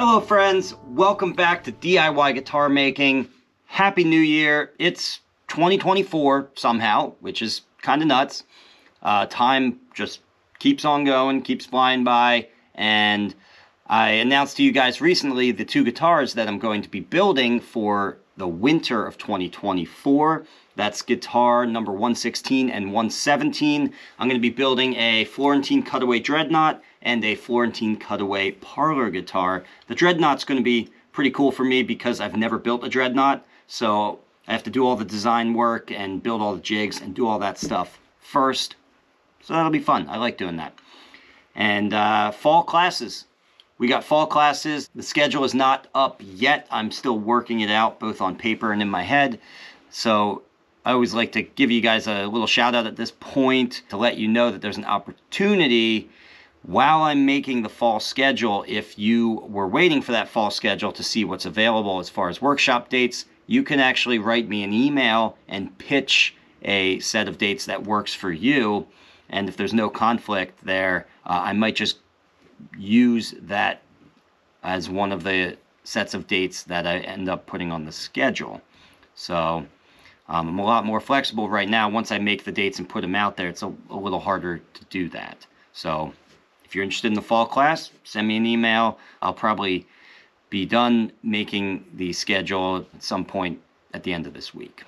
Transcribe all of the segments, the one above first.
Hello friends, welcome back to DIY guitar making. Happy New Year. It's 2024 somehow, which is kind of nuts. Time just keeps on going, keeps flying by, and I announced to you guys recently the two guitars that I'm going to be building for the winter of 2024. That's guitar number 116 and 117. I'm going to be building a Florentine Cutaway Dreadnought and a Florentine Cutaway Parlor guitar. The Dreadnought's going to be pretty cool for me because I've never built a Dreadnought, so I have to do all the design work and build all the jigs and do all that stuff first. So that'll be fun. I like doing that. And fall classes. We got fall classes. The schedule is not up yet. I'm still working it out both on paper and in my head. So I always like to give you guys a little shout out at this point to let you know that there's an opportunity while I'm making the fall schedule. If you were waiting for that fall schedule to see what's available as far as workshop dates, you can actually write me an email and pitch a set of dates that works for you. And if there's no conflict there, I might just use that as one of the sets of dates that I end up putting on the schedule. So I'm a lot more flexible right now. Once I make the dates and put them out there, it's a little harder to do that. So if you're interested in the fall class, send me an email. I'll probably be done making the schedule at some point at the end of this week.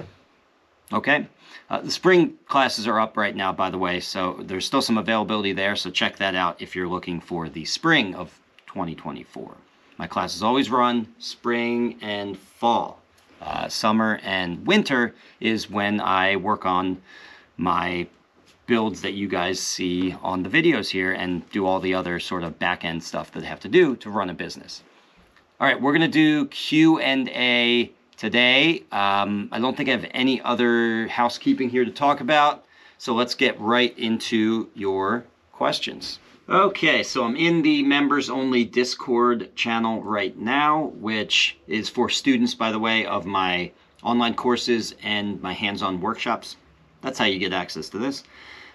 Okay? The spring classes are up right now, by the way, so there's still some availability there, so check that out if you're looking for the spring of 2024. My classes always run spring and fall. Summer and winter is when I work on my builds that you guys see on the videos here and do all the other sort of back-end stuff that I have to do to run a business. All right, we're going to do Q&A today. I don't think I have any other housekeeping here to talk about, so let's get right into your questions. Okay, so I'm in the members-only Discord channel right now, which is for students, by the way, of my online courses and my hands-on workshops. That's how you get access to this.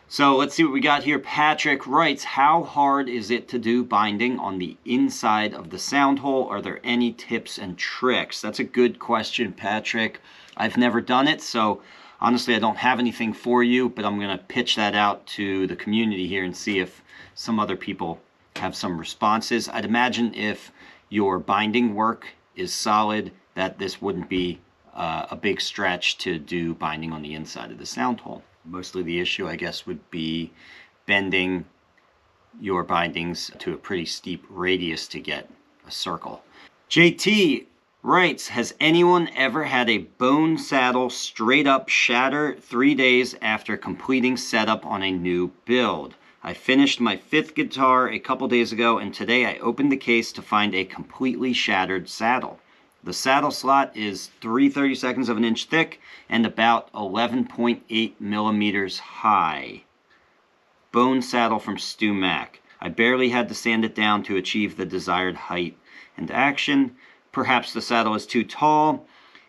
So let's see what we got here. Patrick writes, how hard is it to do binding on the inside of the sound hole? Are there any tips and tricks? That's a good question, Patrick. I've never done it, so honestly, I don't have anything for you, but I'm going to pitch that out to the community here and see if some other people have some responses. I'd imagine if your binding work is solid, that this wouldn't be a big stretch to do binding on the inside of the sound hole. Mostly the issue, I guess, would be bending your bindings to a pretty steep radius to get a circle. JT writes, has anyone ever had a bone saddle straight up shatter 3 days after completing setup on a new build? I finished my 5th guitar a couple days ago, and today I opened the case to find a completely shattered saddle. The saddle slot is 3/32 of an inch thick and about 11.8 millimeters high. Bone saddle from Stu Mac. I barely had to sand it down to achieve the desired height and action. Perhaps the saddle is too tall.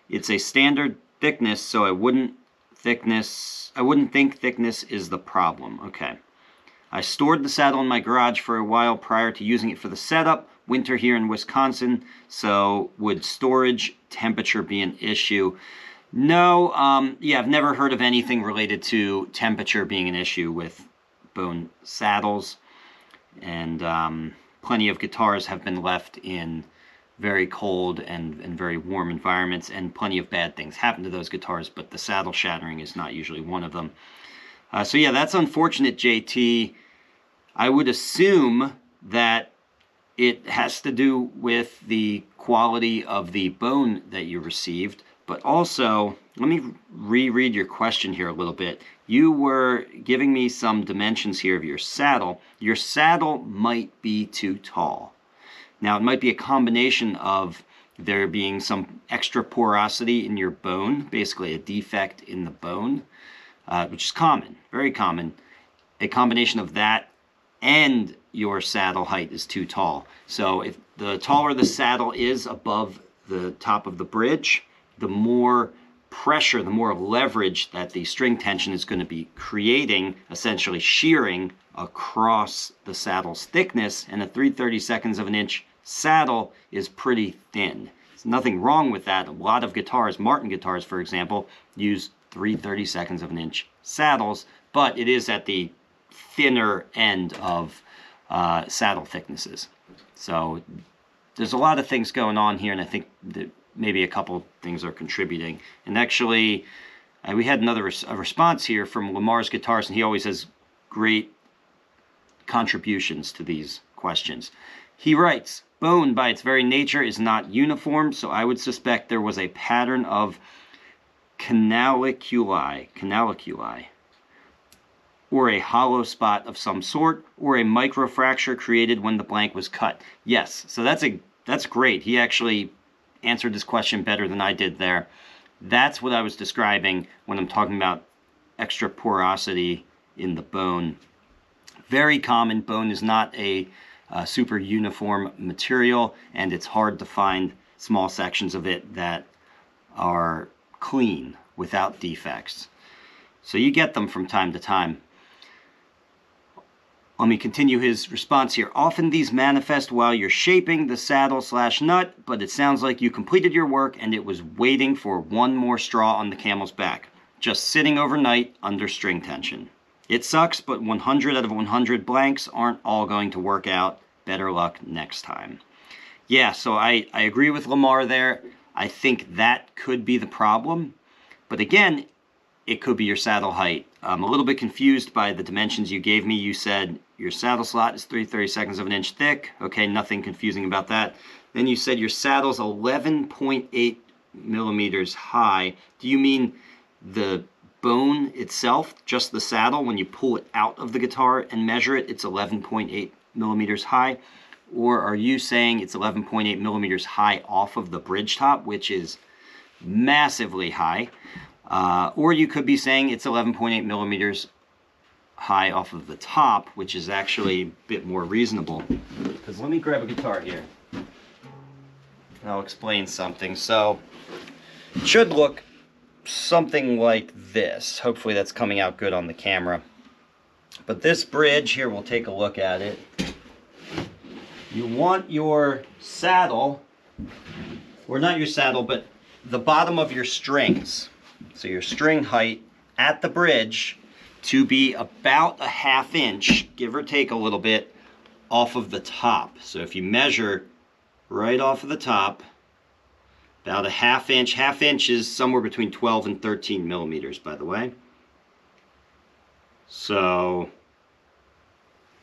It's a standard thickness, so I wouldn't think thickness is the problem. Okay. I stored the saddle in my garage for a while prior to using it for the setup. Winter here in Wisconsin, so would storage temperature be an issue? No, yeah, I've never heard of anything related to temperature being an issue with bone saddles, and plenty of guitars have been left in very cold and very warm environments, and plenty of bad things happen to those guitars, but the saddle shattering is not usually one of them. So yeah, that's unfortunate, JT. I would assume that it has to do with the quality of the bone that you received, but also, let me reread your question here a little bit. You were giving me some dimensions here of your saddle. Your saddle might be too tall. Now, it might be a combination of there being some extra porosity in your bone, basically a defect in the bone, which is common, very common. A combination of that and your saddle height is too tall. So if the taller the saddle is above the top of the bridge, the more pressure, the more leverage that the string tension is going to be creating, essentially shearing across the saddle's thickness, and a 3/32 of an inch saddle is pretty thin. There's nothing wrong with that. A lot of guitars, Martin guitars for example, use 3/32 of an inch saddles, but it is at the thinner end of saddle thicknesses. So there's a lot of things going on here, and I think that maybe a couple things are contributing. And actually, we had another response here from Lamar's Guitars, and he always has great contributions to these questions. He writes, bone by its very nature is not uniform, so I would suspect there was a pattern of canaliculi, or a hollow spot of some sort, or a microfracture created when the blank was cut. Yes, so that's great. He actually answered this question better than I did there. That's what I was describing when I'm talking about extra porosity in the bone. Very common. Bone is not a super uniform material, and it's hard to find small sections of it that are clean without defects. So you get them from time to time. Let me continue his response here. Often these manifest while you're shaping the saddle/nut, but it sounds like you completed your work and it was waiting for one more straw on the camel's back, just sitting overnight under string tension. It sucks, but 100 out of 100 blanks aren't all going to work out. Better luck next time. Yeah, so I agree with Lamar there. I think that could be the problem. But again, it could be your saddle height. I'm a little bit confused by the dimensions you gave me. You said your saddle slot is 3/32 of an inch thick. Okay, nothing confusing about that. Then you said your saddle's 11.8 millimeters high. Do you mean the bone itself, just the saddle? When you pull it out of the guitar and measure it, it's 11.8 millimeters high? Or are you saying it's 11.8 millimeters high off of the bridge top, which is massively high? Or you could be saying it's 11.8 millimeters high off of the top, which is actually a bit more reasonable. Because let me grab a guitar here, and I'll explain something. So it should look something like this. Hopefully that's coming out good on the camera. But this bridge here, we'll take a look at it. You want your saddle, or not your saddle, but the bottom of your strings, so your string height at the bridge, to be about a 1/2 inch, give or take a little bit, off of the top. So if you measure right off of the top, about a 1/2 inch. 1/2 inch is somewhere between 12 and 13 millimeters, by the way. So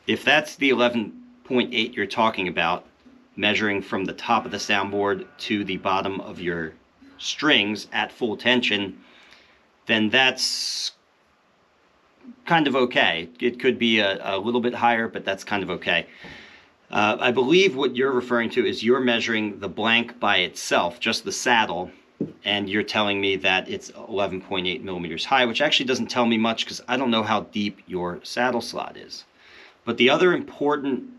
if that's the 11.8 you're talking about, measuring from the top of the soundboard to the bottom of your strings at full tension, then that's kind of okay. It could be a little bit higher, but that's kind of okay. I believe what you're referring to is you're measuring the blank by itself, just the saddle, and you're telling me that it's 11.8 millimeters high, which actually doesn't tell me much because I don't know how deep your saddle slot is. But the other important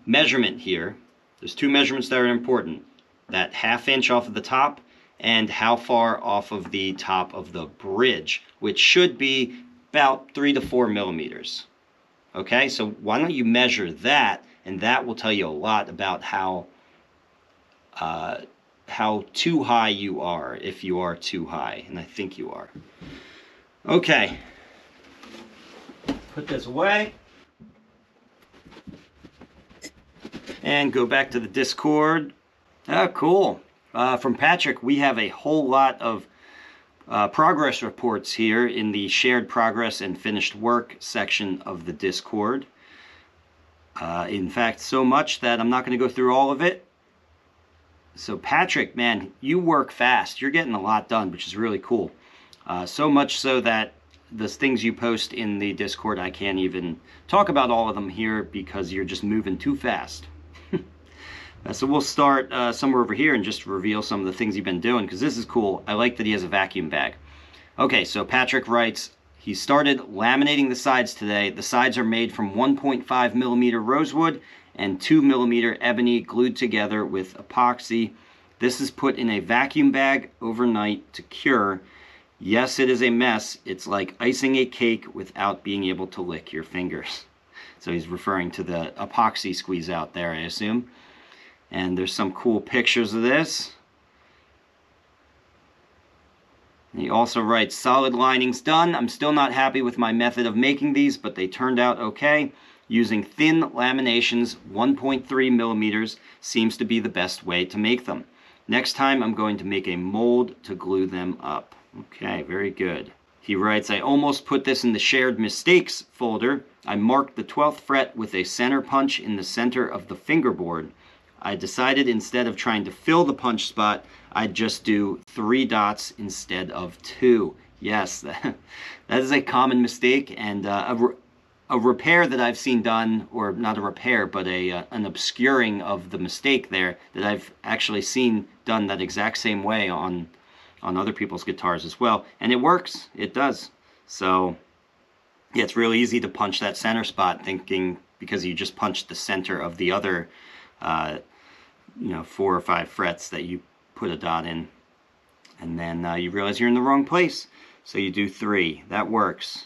measurement here, there's two measurements that are important: that 1/2 inch off of the top and how far off of the top of the bridge, which should be about 3 to 4 millimeters. Okay, so why don't you measure that, and that will tell you a lot about how too high you are, if you are too high, and I think you are. Okay, put this away and go back to the Discord. Oh, cool. From Patrick, we have a whole lot of progress reports here in the shared progress and finished work section of the Discord. In fact, so much that I'm not going to go through all of it. So Patrick, man, you work fast. You're getting a lot done, which is really cool. So much so that the things you post in the Discord, I can't even talk about all of them here because you're just moving too fast. So we'll start somewhere over here and just reveal some of the things you've been doing, because this is cool. I like that he has a vacuum bag. Okay, so Patrick writes, he started laminating the sides today. The sides are made from 1.5 millimeter rosewood and 2 millimeter ebony glued together with epoxy. This is put in a vacuum bag overnight to cure. Yes, it is a mess. It's like icing a cake without being able to lick your fingers. So he's referring to the epoxy squeeze out there, I assume. And there's some cool pictures of this. And he also writes, solid linings done. I'm still not happy with my method of making these, but they turned out okay. Using thin laminations, 1.3 millimeters, seems to be the best way to make them. Next time, I'm going to make a mold to glue them up. Okay, very good. He writes, I almost put this in the shared mistakes folder. I marked the 12th fret with a center punch in the center of the fingerboard. I decided instead of trying to fill the punch spot, I'd just do 3 dots instead of 2. Yes, that is a common mistake, and a repair that I've seen done, or not a repair, but an obscuring of the mistake there that I've actually seen done that exact same way on other people's guitars as well. And it works. It does. So, yeah, it's really easy to punch that center spot thinking because you just punched the center of the other 4 or 5 frets that you put a dot in. And then you realize you're in the wrong place. So you do 3. That works.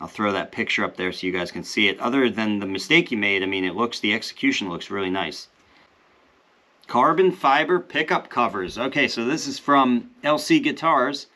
I'll throw that picture up there so you guys can see it. Other than the mistake you made, I mean, the execution looks really nice. Carbon fiber pickup covers. Okay, so this is from LC Guitars.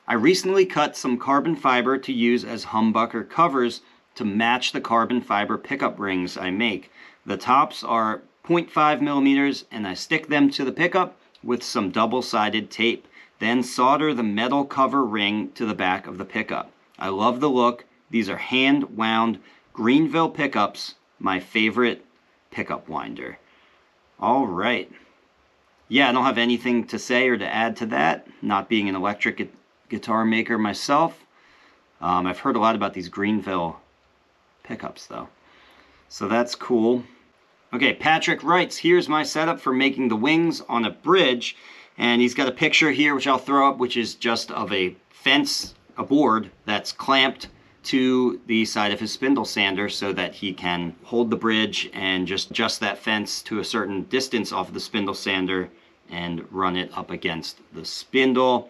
I recently cut some carbon fiber to use as humbucker covers to match the carbon fiber pickup rings I make. The tops are 0.5 millimeters, and I stick them to the pickup with some double-sided tape. Then solder the metal cover ring to the back of the pickup. I love the look. These are hand-wound Greenville pickups, my favorite pickup winder. All right. Yeah, I don't have anything to say or to add to that, not being an electric guitar maker myself. I've heard a lot about these Greenville pickups, though. So that's cool. Okay, Patrick writes, here's my setup for making the wings on a bridge. And he's got a picture here, which I'll throw up, which is just of a fence, a board that's clamped to the side of his spindle sander so that he can hold the bridge and just adjust that fence to a certain distance off of the spindle sander and run it up against the spindle.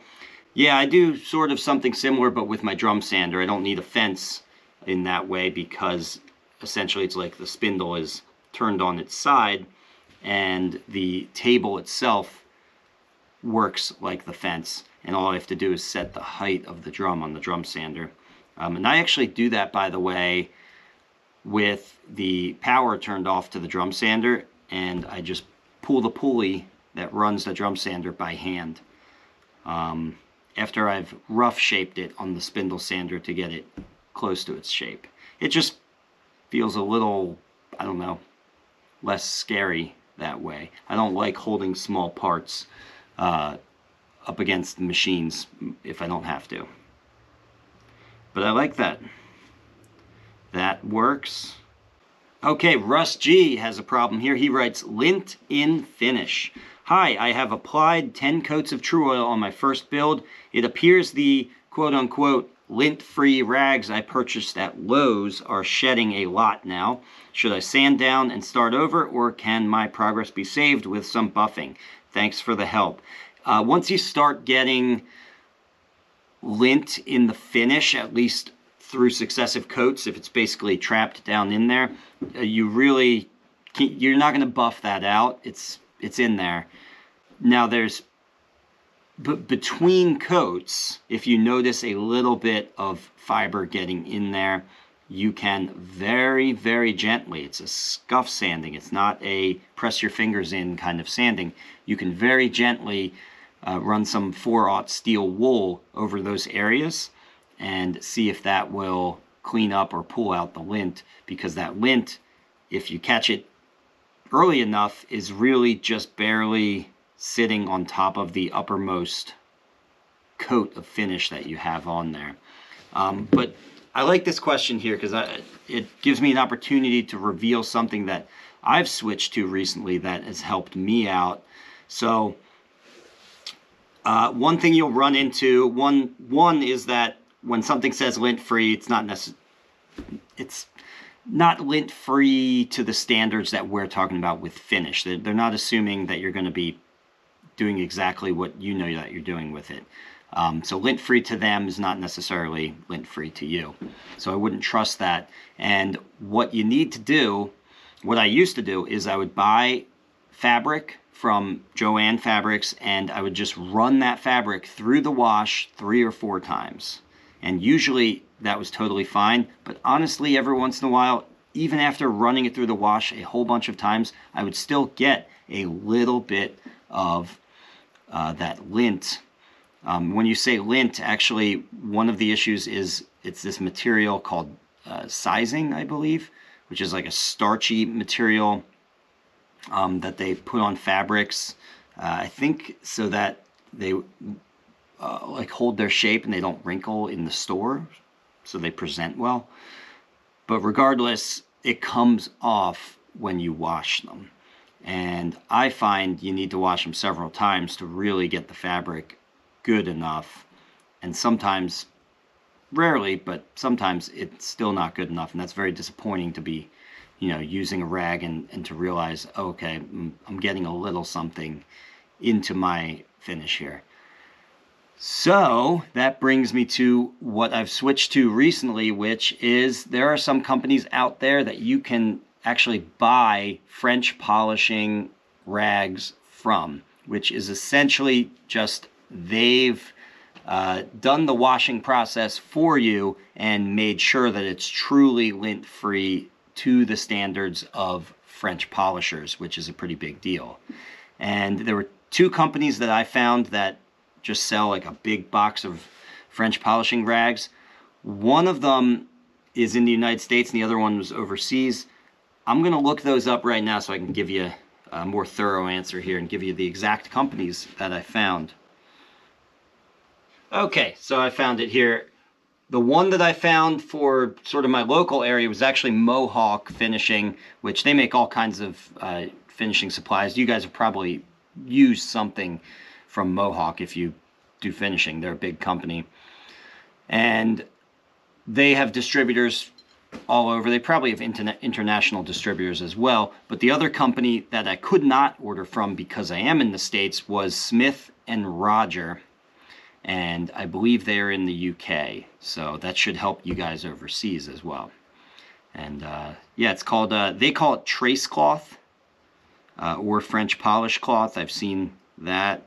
Yeah, I do sort of something similar, but with my drum sander. I don't need a fence in that way because essentially it's like the spindle is turned on its side and the table itself works like the fence, and all I have to do is set the height of the drum on the drum sander. And I actually do that, by the way, with the power turned off to the drum sander, and I just pull the pulley that runs the drum sander by hand after I've rough shaped it on the spindle sander to get it close to its shape. It just feels a little, I don't know, less scary that way. I don't like holding small parts up against the machines if I don't have to. But I like that. That works. Okay, Russ G has a problem here. He writes, lint in finish. Hi, I have applied 10 coats of True Oil on my first build. It appears the quote-unquote lint-free rags I purchased at Lowe's are shedding a lot now. Should I sand down and start over, or can my progress be saved with some buffing? Thanks for the help. Once you start getting lint in the finish, at least through successive coats, if it's basically trapped down in there, you're not going to buff that out. It's in there. Now there's between coats, if you notice a little bit of fiber getting in there, you can very, very gently, it's a scuff sanding, it's not a press your fingers in kind of sanding, you can very gently run some 4/0 steel wool over those areas and see if that will clean up or pull out the lint, because that lint, if you catch it early enough, is really just barely sitting on top of the uppermost coat of finish that you have on there. But I like this question here because it gives me an opportunity to reveal something that I've switched to recently that has helped me out. So one thing you'll run into, one is that when something says lint-free, it's not lint-free to the standards that we're talking about with finish. They're not assuming that you're going to be doing exactly what you know that you're doing with it. So lint-free to them is not necessarily lint-free to you. So I wouldn't trust that. And what you need to do, what I used to do, is I would buy fabric from Joann Fabrics, and I would just run that fabric through the wash 3 or 4 times. And usually that was totally fine, but honestly, every once in a while, even after running it through the wash a whole bunch of times, I would still get a little bit of that lint. When you say lint, actually, one of the issues is it's this material called sizing, I believe, which is like a starchy material that they put on fabrics, I think so that they like hold their shape and they don't wrinkle in the store, so they present well. But regardless, it comes off when you wash them. And I find you need to wash them several times to really get the fabric good enough. And sometimes, rarely, but sometimes it's still not good enough. And that's very disappointing to be, you know, using a rag and to realize, okay, I'm getting a little something into my finish here. So that brings me to what I've switched to recently, which is there are some companies out there that you can actually buy French polishing rags from, which is essentially just they've done the washing process for you and made sure that it's truly lint-free to the standards of French polishers, which is a pretty big deal. And there were 2 companies that I found that just sell like a big box of French polishing rags. One of them is in the United States and the other one was overseas. I'm going to look those up right now so I can give you a more thorough answer here and give you the exact companies that I found. Okay, so I found it here. The one that I found for sort of my local area was actually Mohawk Finishing, which they make all kinds of finishing supplies. You guys have probably used something from Mohawk if you do finishing. They're a big company. And they have distributors all over. They probably have international distributors as well. But the other company that I could not order from because I am in the States was Smith & Roger. And I believe they're in the UK. So that should help you guys overseas as well. And yeah, it's called, they call it trace cloth or French polish cloth. I've seen that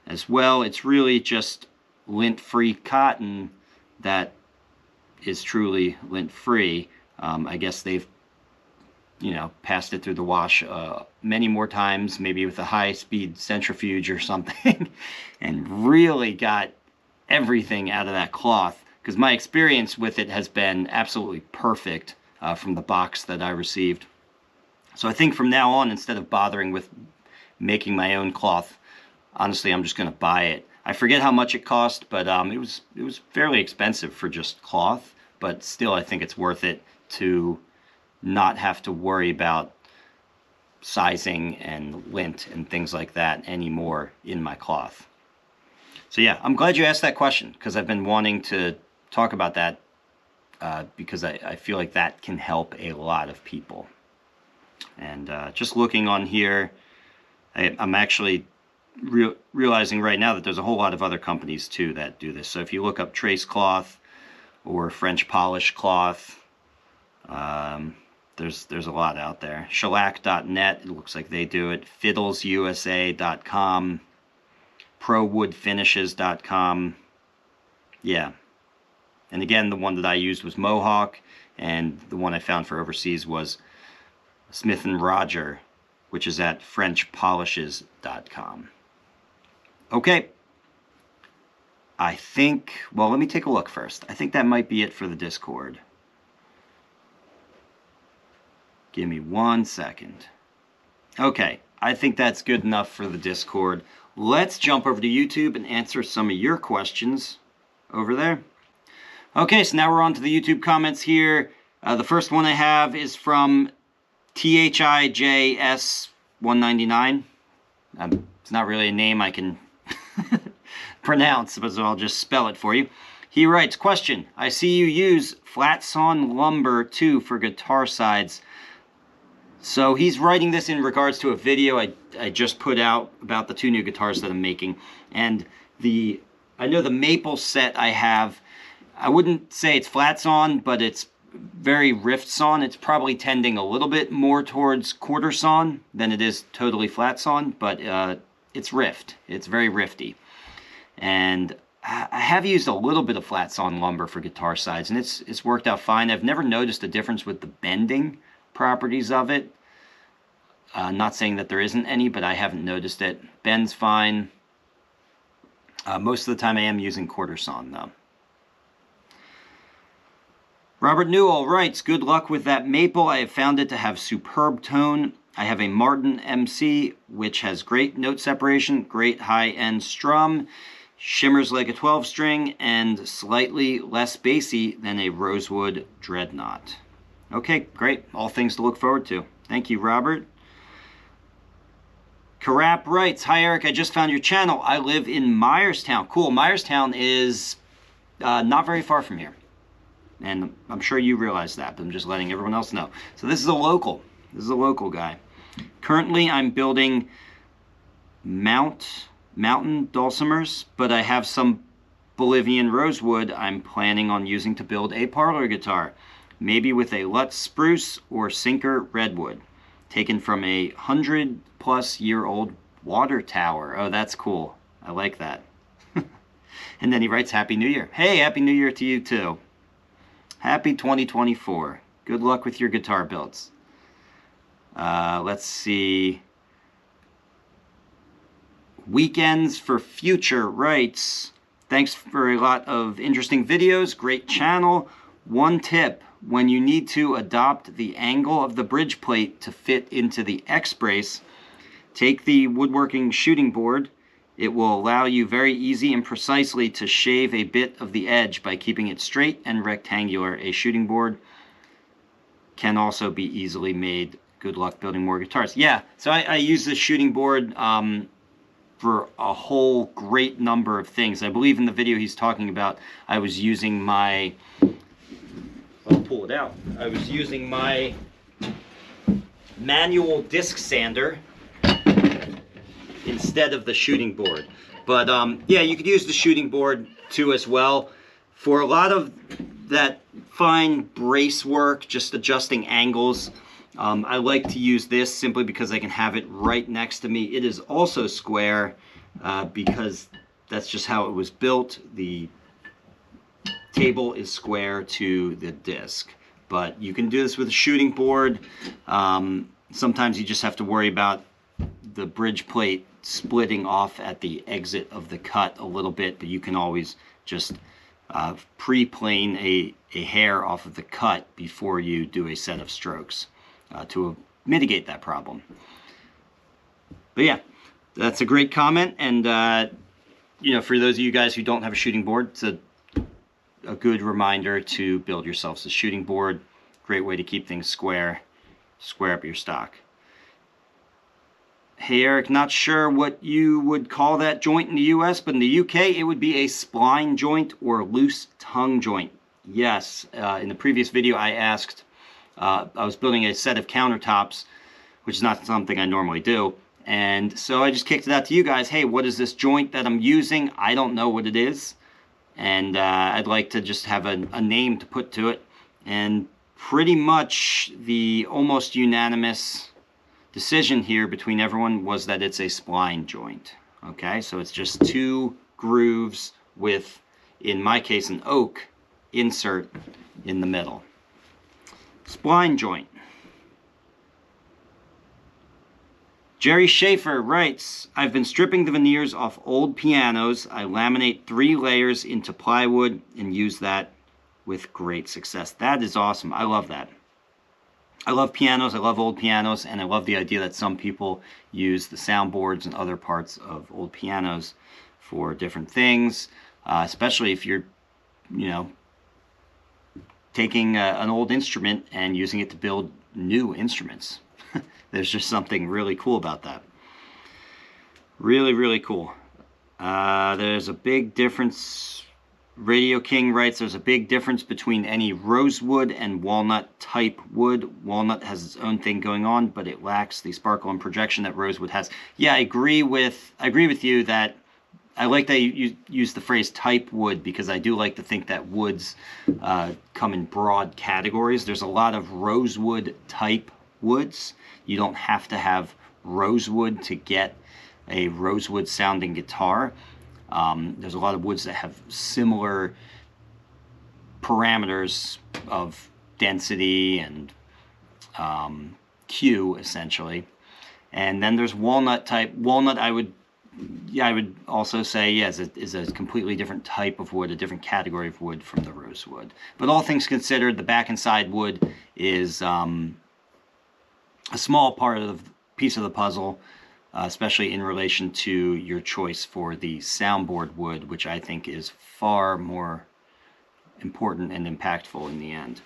as well. It's really just lint-free cotton that is truly lint-free. I guess they've, you know, passed it through the wash many more times, maybe with a high-speed centrifuge or something, and really got everything out of that cloth. Because my experience with it has been absolutely perfect from the box that I received. So I think from now on, instead of bothering with making my own cloth, honestly, I'm just going to buy it. I forget how much it cost, but it was fairly expensive for just cloth. But still, I think it's worth it to not have to worry about sizing and lint and things like that anymore in my cloth. So yeah, I'm glad you asked that question, because I've been wanting to talk about that because I feel like that can help a lot of people. And just looking on here, I'm actually realizing right now that there's a whole lot of other companies too that do this. So if you look up trace cloth or French polish cloth, there's a lot out there. Shellac.net, it looks like they do it. Fiddlesusa.com, ProWoodFinishes.com. Yeah. And again, the one that I used was Mohawk, and the one I found for overseas was Smith & Roger, which is at FrenchPolishes.com. Okay. I think, well, let me take a look first. I think that might be it for the Discord. Give me 1 second. Okay, I think that's good enough for the Discord. Let's jump over to YouTube and answer some of your questions over there. Okay, so now we're on to the YouTube comments here. The first one I have is from THIJS199. It's not really a name I can pronounce, but so I'll just spell it for you. He writes, question, I see you use flat sawn lumber too for guitar sides. So he's writing this in regards to a video I just put out about the 2 new guitars that I'm making. And I know the maple set I have, I wouldn't say it's flat sawn, but it's very rift sawn. It's probably tending a little bit more towards quarter sawn than it is totally flat sawn, but it's rift. It's very rifty. And I have used a little bit of flat sawn lumber for guitar sides, and it's worked out fine. I've never noticed a difference with the bending properties of it. Not saying that there isn't any, but I haven't noticed it. Bends fine. Most of the time I am using quarter sawn though. Robert Newell writes, good luck with that maple. I have found it to have superb tone. I have a Martin MC, which has great note separation, great high-end strum, shimmers like a 12-string, and slightly less bassy than a Rosewood Dreadnought. Okay, great. All things to look forward to. Thank you, Robert. Karap writes, hi, Eric. I just found your channel. I live in Myerstown. Cool. Myerstown is not very far from here. And I'm sure you realize that, but I'm just letting everyone else know. So this is a local. This is a local guy. Currently, I'm building mountain dulcimers, but I have some Bolivian rosewood I'm planning on using to build a parlor guitar, maybe with a Lutz spruce or Sinker redwood, taken from a 100-plus-year-old water tower. Oh, that's cool. I like that. And then he writes, Happy New Year. Hey, Happy New Year to you too. Happy 2024. Good luck with your guitar builds. Let's see. Weekends for Future writes, thanks for a lot of interesting videos. Great channel. One tip, when you need to adopt the angle of the bridge plate to fit into the X-brace, take the woodworking shooting board. It will allow you very easy and precisely to shave a bit of the edge by keeping it straight and rectangular. A shooting board can also be easily made. Good luck building more guitars. Yeah, so I use this shooting board for a whole great number of things. I believe in the video he's talking about, I was using my, I'll pull it out. I was using my manual disc sander instead of the shooting board. But yeah, you could use the shooting board too as well. For a lot of that fine brace work, just adjusting angles, I like to use this simply because I can have it right next to me. It is also square because that's just how it was built. The table is square to the disc. But you can do this with a shooting board. Sometimes you just have to worry about the bridge plate splitting off at the exit of the cut a little bit, but you can always just pre-plane a hair off of the cut before you do a set of strokes to mitigate that problem. But yeah, that's a great comment, and you know, for those of you guys who don't have a shooting board, it's a good reminder to build yourselves a shooting board. Great way to keep things square up your stock. Hey Eric, not sure what you would call that joint in the US, but in the UK it would be a spline joint or loose tongue joint. Yes, in the previous video I asked, I was building a set of countertops, which is not something I normally do, and so I just kicked it out to you guys. Hey, what is this joint that I'm using? I don't know what it is, and I'd like to just have a name to put to it, and pretty much the almost unanimous decision here between everyone was that it's a spline joint. Okay, so it's just two grooves with, in my case, an oak insert in the middle. Spline joint. Jerry Schaefer writes, I've been stripping the veneers off old pianos. I laminate 3 layers into plywood and use that with great success. That is awesome. I love that. I love pianos, I love old pianos, and I love the idea that some people use the soundboards and other parts of old pianos for different things, especially if you're, you know, taking an old instrument and using it to build new instruments. There's just something really cool about that. Really, really cool. There's a big difference. Radio King writes, there's a big difference between any rosewood and walnut type wood. Walnut has its own thing going on, but it lacks the sparkle and projection that rosewood has. Yeah, I agree with you that I like that you use the phrase type wood, because I do like to think that woods come in broad categories. There's a lot of rosewood type woods. You don't have to have rosewood to get a rosewood sounding guitar. There's a lot of woods that have similar parameters of density and Q, essentially. And then there's walnut type. Walnut, I would also say, yes, it is a completely different type of wood, a different category of wood from the rosewood. But all things considered, the back and side wood is a small part of the piece of the puzzle, especially in relation to your choice for the soundboard wood, which I think is far more important and impactful in the end.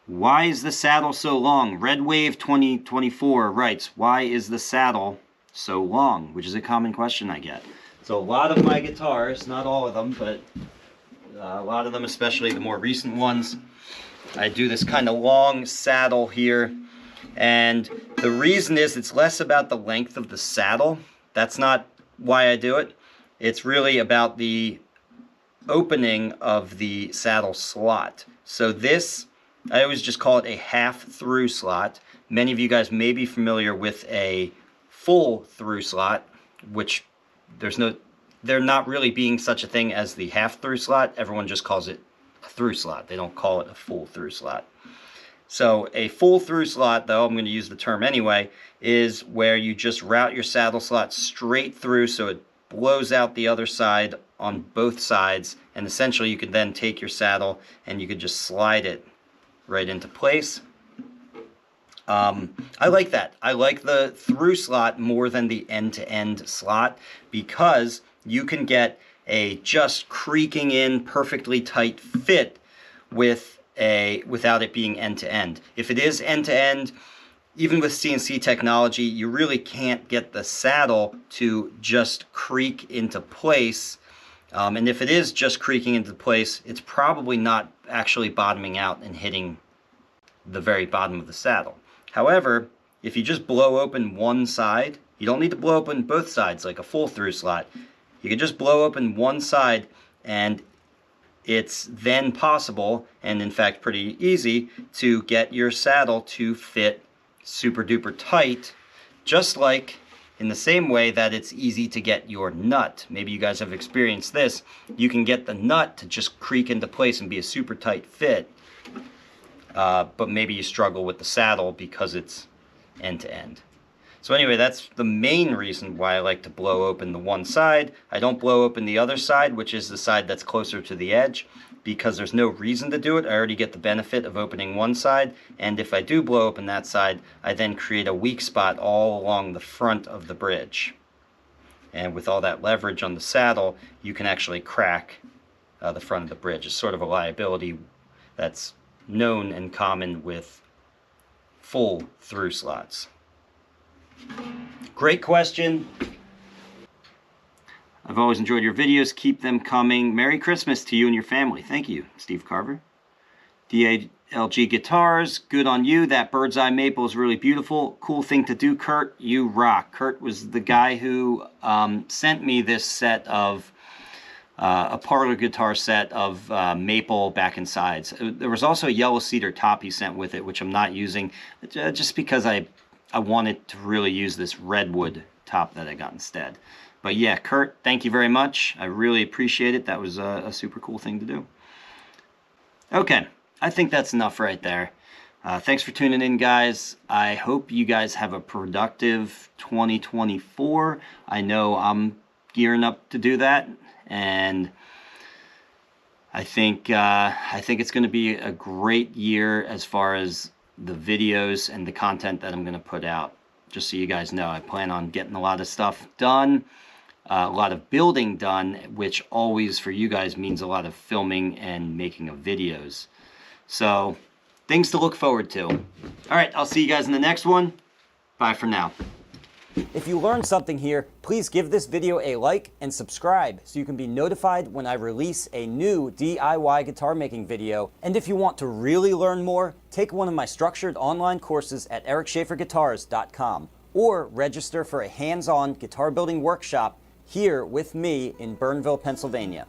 Why is the saddle so long? Red Wave 2024 writes, why is the saddle so long? Which is a common question I get. So a lot of my guitars, not all of them, but a lot of them, especially the more recent ones, I do this kind of long saddle here. And the reason is it's less about the length of the saddle. That's not why I do it. It's really about the opening of the saddle slot. So this, I always just call it a half through slot. Many of you guys may be familiar with a full through slot, which there not really being such a thing as the half through slot. Everyone just calls it a through slot. They don't call it a full through slot. So a full through slot, though I'm going to use the term anyway, is where you just route your saddle slot straight through so it blows out the other side on both sides, and essentially you could then take your saddle and you could just slide it right into place. I like that. I like the through slot more than the end-to-end slot, because you can get a just creaking in perfectly tight fit without it being end-to-end. If it is end-to-end, even with CNC technology, you really can't get the saddle to just creak into place. And if it is just creaking into place, it's probably not actually bottoming out and hitting the very bottom of the saddle. However, if you just blow open one side, you don't need to blow open both sides like a full through slot. You can just blow open one side, and it's then possible, and in fact pretty easy, to get your saddle to fit super duper tight, just like in the same way that it's easy to get your nut. Maybe you guys have experienced this. You can get the nut to just creak into place and be a super tight fit, but maybe you struggle with the saddle because it's end to end. So anyway, that's the main reason why I like to blow open the one side. I don't blow open the other side, which is the side that's closer to the edge, because there's no reason to do it. I already get the benefit of opening one side, and if I do blow open that side, I then create a weak spot all along the front of the bridge. And with all that leverage on the saddle, you can actually crack the front of the bridge. It's sort of a liability that's known and common with full through slots. Great question. I've always enjoyed your videos. Keep them coming. Merry Christmas to you and your family. Thank you, Steve Carver. DALG Guitars, good on you. That bird's eye maple is really beautiful. Cool thing to do, Kurt. You rock. Kurt was the guy who sent me this set of a parlor guitar set of maple back and sides. There was also a yellow cedar top he sent with it, which I'm not using, just because I wanted to really use this redwood top that I got instead. But yeah, Kurt, thank you very much. I really appreciate it. That was a super cool thing to do. Okay, I think that's enough right there. Thanks for tuning in, guys. I hope you guys have a productive 2024. I know I'm gearing up to do that, and I think it's going to be a great year as far as the videos and the content that I'm going to put out. Just so you guys know, I plan on getting a lot of stuff done, a lot of building done, which always for you guys means a lot of filming and making of videos. So things to look forward to. All right, I'll see you guys in the next one. Bye for now. If you learned something here, please give this video a like and subscribe so you can be notified when I release a new DIY guitar making video. And if you want to really learn more, take one of my structured online courses at ericschaferguitars.com, or register for a hands-on guitar building workshop here with me in Burnville, Pennsylvania.